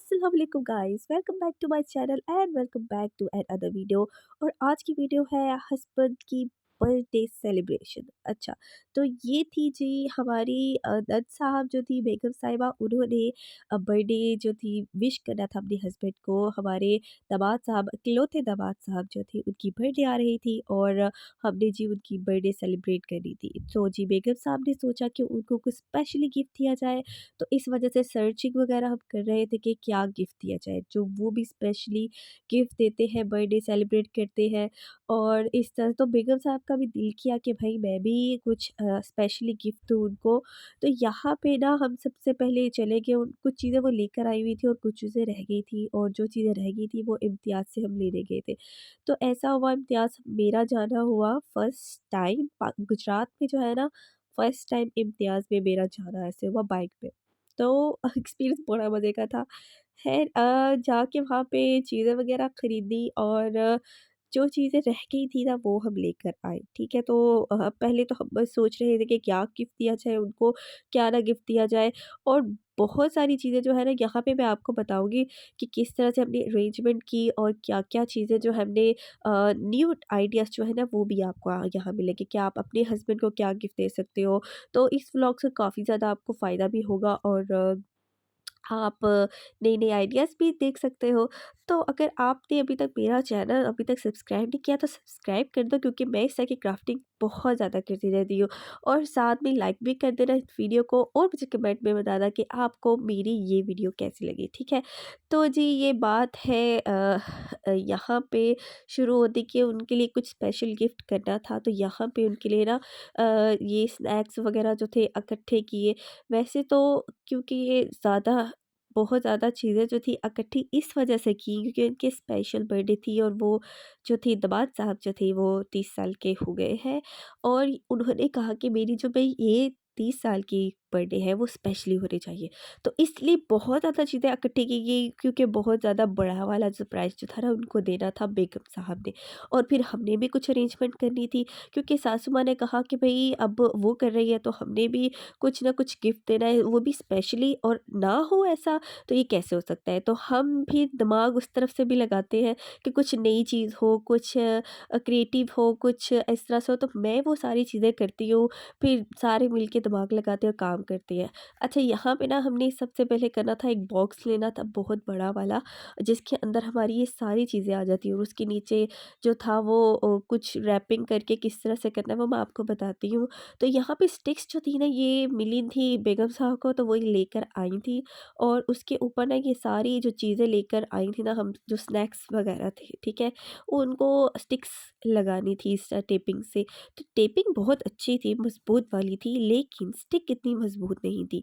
अस्सलाम वालेकुम guys, welcome back to my channel and welcome back to another video. और आज की वीडियो है हस्बैंड की बर्थडे सेलिब्रेशन। अच्छा, तो ये थी जी हमारी नंद साहब जो थी, बेगम साहिबा, उन्होंने बर्थडे जो थी विश करना था अपने हस्बैंड को। हमारे दामाद साहब, इकलौते दामाद साहब जो थे, उनकी बर्थडे आ रही थी और हमने जी उनकी बर्थडे सेलिब्रेट करनी थी। तो जी बेगम साहब ने सोचा कि उनको कुछ स्पेशली गिफ्ट दिया जाए। तो इस वजह से सर्चिंग वगैरह हम कर रहे थे कि क्या गिफ्ट दिया जाए जो वो भी स्पेशली गिफ्ट देते हैं, बर्थडे सेलिब्रेट करते हैं। और इस तरह तो बेगम साहब का भी दिल किया कि भाई मैं भी कुछ स्पेशली गिफ्ट दूँ उनको। तो यहाँ पे ना हम सबसे पहले चले गए, उन कुछ चीज़ें वो लेकर आई हुई थी और कुछ चीज़ें रह गई थी, और जो चीज़ें रह गई थी वो इम्तियाज़ से हम लेने गए थे। तो ऐसा हुआ, इम्तियाज़ मेरा जाना हुआ फर्स्ट टाइम गुजरात में जो है ना, फर्स्ट टाइम इम्तियाज़ में मेरा जाना ऐसे हुआ बाइक पे। तो एक्सपीरियंस बड़ा मज़े का था। ख़ैर जाके वहाँ पे चीज़ें वग़ैरह खरीदी और जो चीज़ें रह गई थी ना वो हम लेकर आए, ठीक है? तो पहले तो हम बस सोच रहे थे कि क्या गिफ्ट दिया जाए उनको, क्या ना गिफ्ट दिया जाए। और बहुत सारी चीज़ें जो है ना, यहाँ पे मैं आपको बताऊँगी कि किस तरह से हमने अरेंजमेंट की और क्या-क्या चीज़ें जो हमने न्यू आइडियाज़ जो है ना वो भी आपको यहाँ मिलेंगे कि आप अपने हस्बैंड को क्या गिफ्ट दे सकते हो। तो इस व्लॉग से काफ़ी ज़्यादा आपको फ़ायदा भी होगा और आप नए-नए आइडियाज़ भी देख सकते हो। तो अगर आपने अभी तक मेरा चैनल अभी तक सब्सक्राइब नहीं किया तो सब्सक्राइब कर दो, क्योंकि मैं इस तरह की क्राफ्टिंग बहुत ज़्यादा करती रहती हूँ। और साथ में लाइक भी कर देना इस वीडियो को और मुझे कमेंट में बताना कि आपको मेरी ये वीडियो कैसी लगी, ठीक है? तो जी ये बात है यहाँ पे शुरू होती कि उनके लिए कुछ स्पेशल गिफ्ट करना था। तो यहाँ पे उनके लिए ना ये स्नैक्स वग़ैरह जो थे इकट्ठे किए। वैसे तो क्योंकि ये बहुत ज़्यादा चीज़ें जो थी इकट्ठी इस वजह से की क्योंकि उनकी स्पेशल बर्थडे थी, और वो जो थी दामाद साहब जो थे वो 30 साल के हो गए हैं। और उन्होंने कहा कि मेरी जो भई ये 30 साल की बर्थडे है वो स्पेशली होनी चाहिए। तो इसलिए बहुत ज़्यादा चीज़ें इकट्ठी की गई, क्योंकि बहुत ज़्यादा बड़ा वाला सरप्राइज़ जो था ना उनको देना था बेगम साहब ने। और फिर हमने भी कुछ अरेंजमेंट करनी थी, क्योंकि सासू माँ ने कहा कि भई अब वो कर रही है तो हमने भी कुछ ना कुछ गिफ्ट देना है, वो भी स्पेशली। और ना हो ऐसा तो ये कैसे हो सकता है? तो हम भी दिमाग उस तरफ से भी लगाते हैं कि कुछ नई चीज़ हो, कुछ क्रिएटिव हो, कुछ इस तरह से हो। तो मैं वो सारी चीज़ें करती हूँ, फिर सारे मिलके दिमाग लगाते हैं और काम करते हैं। अच्छा, यहाँ पे ना हमने सबसे पहले करना था, एक बॉक्स लेना था बहुत बड़ा वाला, जिसके अंदर हमारी ये सारी चीज़ें आ जाती हैं, और उसके नीचे जो था वो कुछ रैपिंग करके किस तरह से करना है वो मैं आपको बताती हूँ। तो यहाँ पे स्टिक्स जो थी ना ये मिली थी बेगम साहब को, तो वही लेकर आई थी। और उसके ऊपर ना ये सारी जो चीज़ें लेकर आई थी ना हम, जो स्नैक्स वगैरह थे, ठीक है? उनको स्टिक्स लगानी थी इस टेपिंग से। तो टेपिंग बहुत अच्छी थी, मज़बूत वाली थी, लेकिन स्टिक इतनी मज़बूत नहीं थी।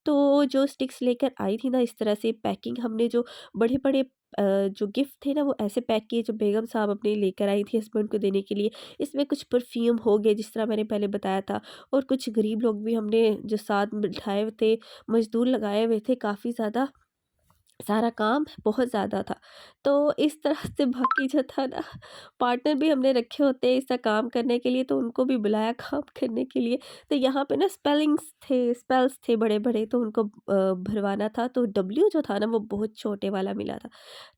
तो जो स्टिक्स लेकर आई थी ना, इस तरह से पैकिंग हमने जो बड़े-बड़े जो गिफ्ट थे ना वो ऐसे पैक किए जो बेगम साहब अपने लेकर आई थी हस्बैंड को देने के लिए। इसमें कुछ परफ्यूम हो गए जिस तरह मैंने पहले बताया था, और कुछ गरीब लोग भी हमने जो साथ बिठाए हुए थे, मज़दूर लगाए हुए थे काफ़ी ज़्यादा। सारा काम बहुत ज़्यादा था। तो इस तरह से बाकी जो था ना, पार्टनर भी हमने रखे होते हैं इसका काम करने के लिए, तो उनको भी बुलाया काम करने के लिए। तो यहाँ पे ना स्पेल्स थे बड़े-बड़े, तो उनको भरवाना था। तो डब्ल्यू जो था ना वो बहुत छोटे वाला मिला था।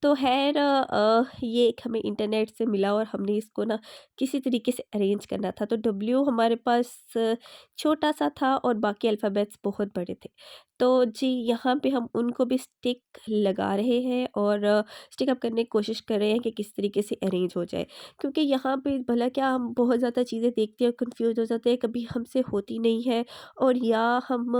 तो ख़ैर ये एक हमें इंटरनेट से मिला और हमने इसको ना किसी तरीके से अरेंज करना था। तो डब्ल्यू हमारे पास छोटा-सा था और बाकी अल्फ़ाबेट्स बहुत बड़े थे। तो जी यहाँ पे हम उनको भी स्टिक लगा रहे हैं और स्टिक अप करने की कोशिश कर रहे हैं कि किस तरीके से अरेंज हो जाए। क्योंकि यहाँ पे भला क्या, हम बहुत ज़्यादा चीज़ें देखते हैं, कंफ्यूज हो जाते हैं, कभी हमसे होती नहीं है और या हम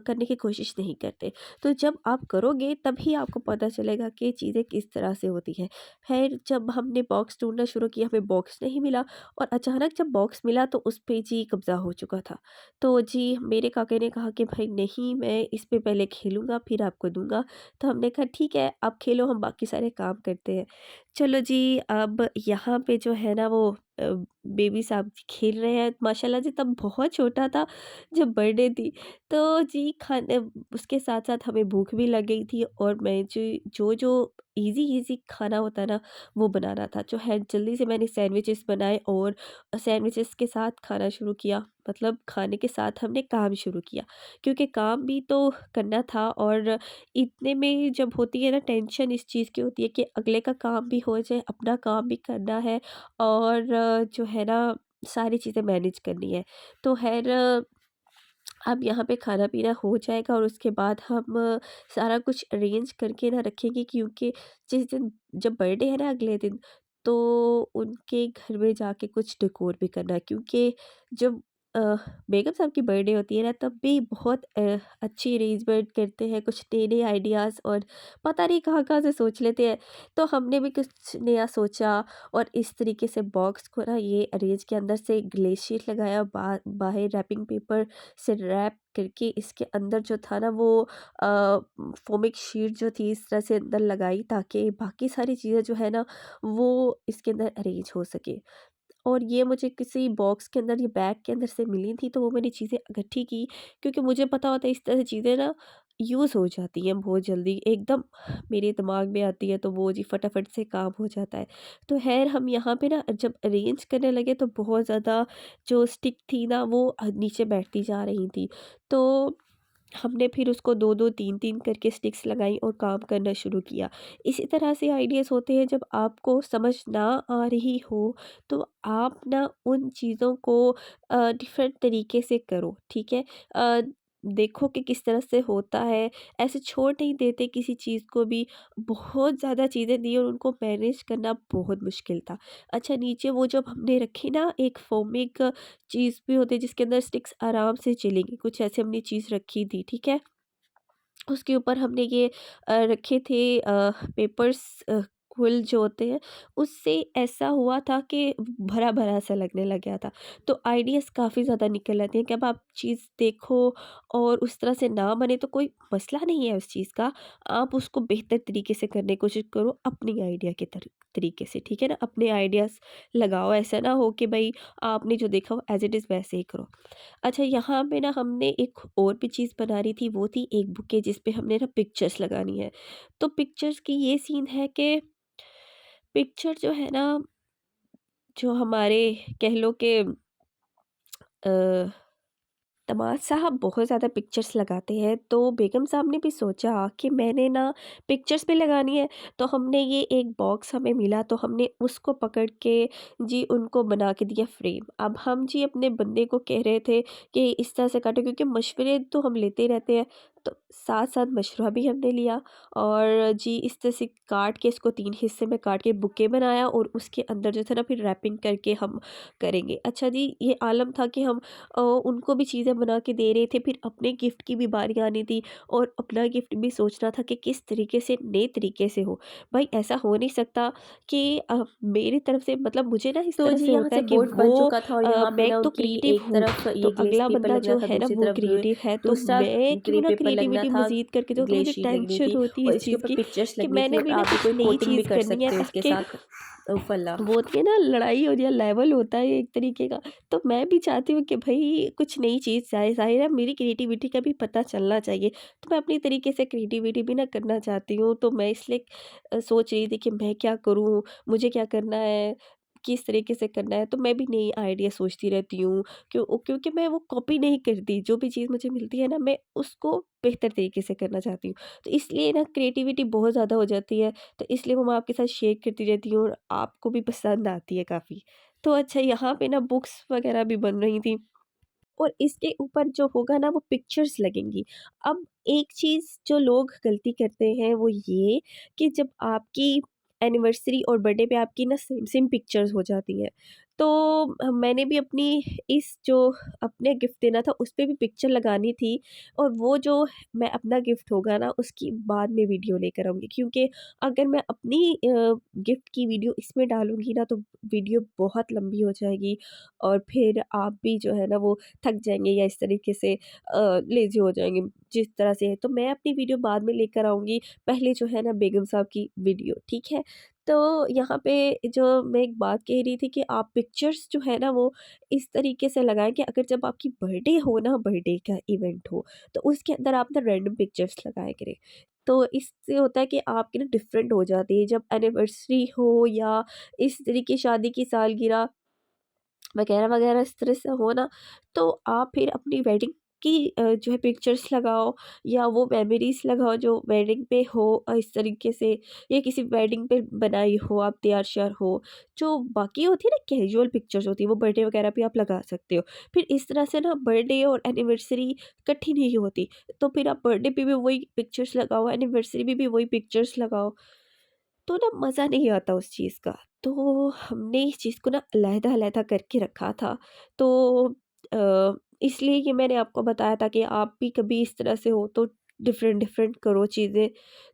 करने की कोशिश नहीं करते। तो जब आप करोगे तभी आपको पता चलेगा कि चीज़ें किस तरह से होती हैं। फिर जब हमने बॉक्स ढूंढना शुरू किया, हमें बॉक्स नहीं मिला, और अचानक जब बॉक्स मिला तो उस पे जी कब्ज़ा हो चुका था। तो जी मेरे काका ने कहा कि भाई नहीं, मैं इस पे पहले खेलूँगा फिर आपको दूँगा। तो हमने कहा ठीक है आप खेलो, हम बाकी सारे काम करते हैं। चलो जी अब यहाँ पे जो है ना वो बेबी साहब जी खेल रहे हैं माशाल्लाह जी, तब बहुत छोटा था जब बर्थडे थी। तो जी खाने उसके साथ-साथ हमें भूख भी लग गई थी और मैं जी जो ईज़ी खाना होता है ना, वो बनाना था। जो है जल्दी से मैंने सैंडविचेस बनाए और सैंडविचेस के साथ खाना शुरू किया। मतलब खाने के साथ हमने काम शुरू किया, क्योंकि काम भी तो करना था। और इतने में जब होती है ना टेंशन इस चीज़ की होती है कि अगले का काम भी हो जाए, अपना काम भी करना है और जो है ना सारी चीज़ें मैनेज करनी है। तो ख़ैर अब यहाँ पे खाना-पीना हो जाएगा और उसके बाद हम सारा कुछ अरेंज करके ना रखेंगे, क्योंकि जिस दिन जब बर्थडे है ना अगले दिन, तो उनके घर में जाके कुछ डेकोर भी करना है, क्योंकि जब अ, बेगम साहब की बर्थडे होती है ना तब भी बहुत अच्छी अरेंजमेंट करते हैं, कुछ नए-नए आइडियाज़ और पता नहीं कहाँ-कहाँ से सोच लेते हैं। तो हमने भी कुछ नया सोचा और इस तरीके से बॉक्स को ना ये अरेंज के अंदर से ग्लेशियर लगाया, बाहर रैपिंग पेपर से रैप करके इसके अंदर जो था ना वो फोमिक शीट जो थी इस तरह से अंदर लगाई, ताकि बाकी सारी चीज़ें जो है ना वो इसके अंदर अरेंज हो सके। और ये मुझे किसी बॉक्स के अंदर, ये बैग के अंदर से मिली थी, तो वो मैंने चीज़ें इकट्ठी की, क्योंकि मुझे पता होता है इस तरह से चीज़ें ना यूज़ हो जाती हैं बहुत जल्दी, एकदम मेरे दिमाग में आती है तो वो जी फटाफट से काम हो जाता है। तो ख़ैर हम यहाँ पे ना जब अरेंज करने लगे तो बहुत ज़्यादा जो स्टिक थी ना वो नीचे बैठती जा रही थी। तो हमने फिर उसको 2-2 3-3 करके स्टिक्स लगाई और काम करना शुरू किया। इसी तरह से आइडियाज़ होते हैं, जब आपको समझ ना आ रही हो, तो आप ना उन चीज़ों को डिफ़रेंट तरीके से करो, ठीक है? देखो कि किस तरह से होता है, ऐसे छोड़ नहीं देते किसी चीज़ को भी। बहुत ज़्यादा चीज़ें दी और उनको मैनेज करना बहुत मुश्किल था। अच्छा, नीचे वो जब हमने रखी ना एक फ़ोमिक चीज़ भी होती है जिसके अंदर स्टिक्स आराम से चलेंगी, कुछ ऐसी हमने चीज़ रखी थी, ठीक है? उसके ऊपर हमने ये रखे थे पेपर्स, क्विल जो होते हैं, उससे ऐसा हुआ था कि भरा-भरा सा लगने लग गया था। तो आइडियाज़ काफ़ी ज़्यादा निकल आते हैं कि अब आप चीज़ देखो और उस तरह से ना बने तो कोई मसला नहीं है उस चीज़ का, आप उसको बेहतर तरीके से करने की कोशिश करो अपनी आइडिया के तरीके से, ठीक है ना? अपने आइडियाज़ लगाओ, ऐसा ना हो कि भई आपने जो देखा वो एज़ इट इज़ वैसे ही करो। अच्छा, यहाँ पे ना हमने एक और भी चीज़ बना रही थी, वो थी एक बुके जिस पे हमने ना पिक्चर्स लगानी है। तो पिक्चर्स की ये सीन है कि पिक्चर जो है ना, जो हमारे कह लो कि अ दामाद साहब बहुत ज़्यादा पिक्चर्स लगाते हैं, तो बेगम साहब ने भी सोचा कि मैंने ना पिक्चर्स भी लगानी है। तो हमने ये एक बॉक्स हमें मिला, तो हमने उसको पकड़ के जी उनको बना के दिया फ्रेम। अब हम जी अपने बंदे को कह रहे थे कि इस तरह से काटो, क्योंकि मशवरे तो हम लेते ही रहते हैं। तो साथ-साथ मशवरा भी हमने लिया और जी इस तरह से काट के इसको 3 हिस्से में काट के बुके बनाया और उसके अंदर जो था ना फिर रैपिंग करके हम करेंगे। अच्छा जी, ये आलम था कि हम उनको भी चीज़ें बना के दे रहे थे, फिर अपने गिफ्ट की भी बारी आनी थी और अपना गिफ्ट भी सोचना था कि किस तरीके से नए तरीके से हो। भाई ऐसा हो नहीं सकता कि मेरी तरफ से, मतलब मुझे ना इस तो तरह जी से यहाँ होता से है कि बोर्ड बन वो चुका था और यहाँ पे मैं ना एक तो उनकी क्रिएटिव एक हूँ, तरफ तो ये ग्लेज़ अगला पेपर बंदा लगना जो था, है ना दूसरी वो तरफ क्रिएटिव है, तो दूसरा मैं ग्रे क्यों ना पेपर लगना क्रिएटिविटी था, मज़ीद करके दूँ। तो ग्ले मुझे शीट लगनी टेंशन थी होती है और इस इसके चीज़ ऊपर की पिक्चर्स कि लगनी थी मैंने और भी ना आप भी कुछ कोई नई कोटिंग भी चीज़ कर करनी है, सकते हो इसके ताकि साथ फल्ला। वो होती है ना लड़ाई और या लेवल होता है एक तरीके का। तो मैं भी चाहती हूँ कि भई कुछ नई चीज़ आए, ज़ाहिर है मेरी क्रिएटिविटी का भी पता चलना चाहिए। तो मैं अपनी तरीके से क्रिएटिविटी भी ना करना चाहती हूँ, तो मैं इसलिए सोच रही थी कि मैं क्या करूँ? मुझे क्या करना है? किस तरीके से करना है? तो मैं भी नई आइडिया सोचती रहती हूँ, क्योंकि मैं वो कॉपी नहीं करती, जो भी चीज़ मुझे मिलती है ना मैं उसको बेहतर तरीके से करना चाहती हूँ। तो इसलिए ना क्रिएटिविटी बहुत ज़्यादा हो जाती है, तो इसलिए वो मैं आपके साथ शेयर करती रहती हूँ और आपको भी पसंद आती है काफ़ी। तो अच्छा, यहाँ पे ना बुक्स वगैरह भी बन रही थी और इसके ऊपर जो होगा ना वो पिक्चर्स लगेंगी। अब एक चीज़ जो लोग गलती करते हैं वो ये कि जब आपकी एनिवर्सरी और बर्थडे पे आपकी ना सेम सेम पिक्चर्स हो जाती हैं। तो मैंने भी अपनी इस जो अपने गिफ्ट देना था उस पे भी पिक्चर लगानी थी और वो जो मैं अपना गिफ्ट होगा ना उसकी बाद में वीडियो लेकर आऊँगी, क्योंकि अगर मैं अपनी गिफ्ट की वीडियो इसमें डालूँगी ना तो वीडियो बहुत लंबी हो जाएगी और फिर आप भी जो है ना वो थक जाएँगे या इस तरीके से लेज़ी हो जाएँगे जिस तरह से है। तो मैं अपनी वीडियो बाद में लेकर आऊँगी, पहले जो है ना बेगम साहब की वीडियो, ठीक है? तो यहाँ पे जो मैं एक बात कह रही थी कि आप पिक्चर्स जो है ना वो इस तरीके से लगाएँ कि अगर जब आपकी बर्थडे हो ना, बर्थडे का इवेंट हो, तो उसके अंदर आप ना रैंडम पिक्चर्स लगाया करें। तो इससे होता है कि आपकी ना डिफरेंट हो जाती है, जब एनिवर्सरी हो या इस तरीके शादी की सालगिरह वगैरह वगैरह इस तरह से हो ना, तो आप फिर अपनी वेडिंग की जो है पिक्चर्स लगाओ या वो मेमोरीज़ लगाओ जो वेडिंग पे हो, इस तरीके से या किसी वेडिंग पे बनाई हो आप तैयार-श्यार हो। जो बाकी होती है ना कैजुअल पिक्चर्स होती है, वो बर्थडे वगैरह पे आप लगा सकते हो। फिर इस तरह से ना बर्थडे और एनिवर्सरी इकट्ठी नहीं होती, तो फिर आप बर्थडे पे भी वही पिक्चर्स लगाओ, एनिवर्सरी पे भी वही पिक्चर्स लगाओ। तो ना मज़ा नहीं आता उस चीज़ का। तो हमने इस चीज़ को ना अलहदा-अलहदा करके रखा था। तो इसलिए ये मैंने आपको बताया था कि आप भी कभी इस तरह से हो तो डिफ़रेंट-डिफ़रेंट करो चीज़ें,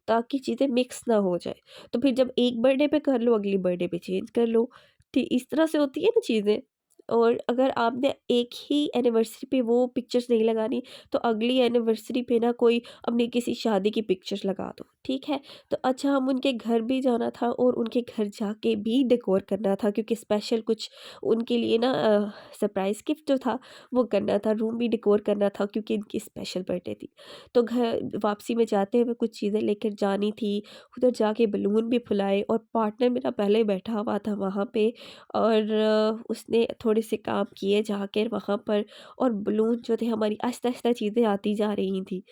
ताकि चीज़ें मिक्स ना हो जाए। तो फिर जब एक बर्थडे पे कर लो, अगली बर्थडे पे चेंज कर लो। इस तरह से होती है ना चीज़ें। और अगर आपने एक ही एनिवर्सरी पे वो पिक्चर्स नहीं लगानी, तो अगली एनिवर्सरी पे ना कोई अपनी किसी शादी की पिक्चर्स लगा दो, ठीक है? तो अच्छा, हम उनके घर भी जाना था और उनके घर जाके भी डेकोर करना था, क्योंकि स्पेशल कुछ उनके लिए ना सरप्राइज़ गिफ्ट जो था वो करना था, रूम भी डेकोर करना था क्योंकि इनकी स्पेशल बर्थडे थी। तो घर वापसी में जाते हुए कुछ चीज़ें लेकर जानी थी, उधर जाके बलून भी फुलाए और पार्टनर मेरा पहले ही बैठा हुआ था वहाँ पे, और उसने थोड़े से काम किए जाकर वहाँ पर, और बलून जो थे हमारी आहिस्ता-आहिस्ता चीज़ें आती जा रही थी।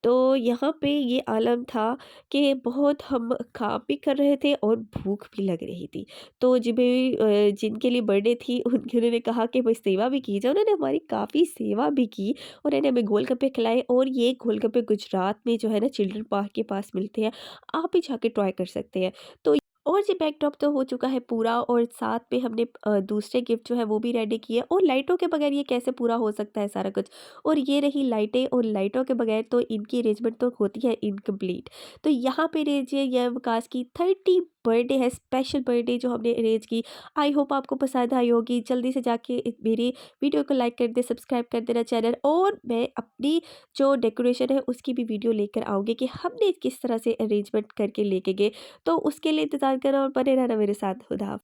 तो यहाँ पे ये आलम था कि बहुत हम काम भी कर रहे थे और भूख भी लग रही थी। तो जिनके लिए बर्थडे थी उनके उन्होंने कहा कि भई सेवा भी की जाए। उन्होंने हमारी काफ़ी सेवा भी की, और उन्होंने हमें गोलगप्पे खिलाए, और ये गोलगप्पे गुजरात में जो है ना चिल्ड्रन पार्क के पास मिलते हैं। आप भी जाके ट्राई कर सकते हैं। तो और जी बैकड्रॉप तो हो चुका है पूरा, और साथ में हमने दूसरे गिफ्ट जो है वो भी रेडी किए, और लाइटों के बगैर ये कैसे पूरा हो सकता है सारा कुछ। और ये रही लाइटें, और लाइटों के बगैर तो इनकी अरेंजमेंट तो होती है इनकम्प्लीट। तो यहाँ पे रजिए ये अवकाश की 30 बर्थडे है, स्पेशल बर्थडे जो हमने अरेंज की। आई होप आपको पसंद आई होगी। जल्दी से जाके मेरी वीडियो को लाइक कर दे, सब्सक्राइब कर देना चैनल, और मैं अपनी जो डेकोरेशन है उसकी भी वीडियो लेकर आऊँगी कि हमने किस तरह से अरेंजमेंट करके लेके गए। तो उसके लिए इंतज़ार करो और बने रहना मेरे साथ। खुदा हाफ़िज़।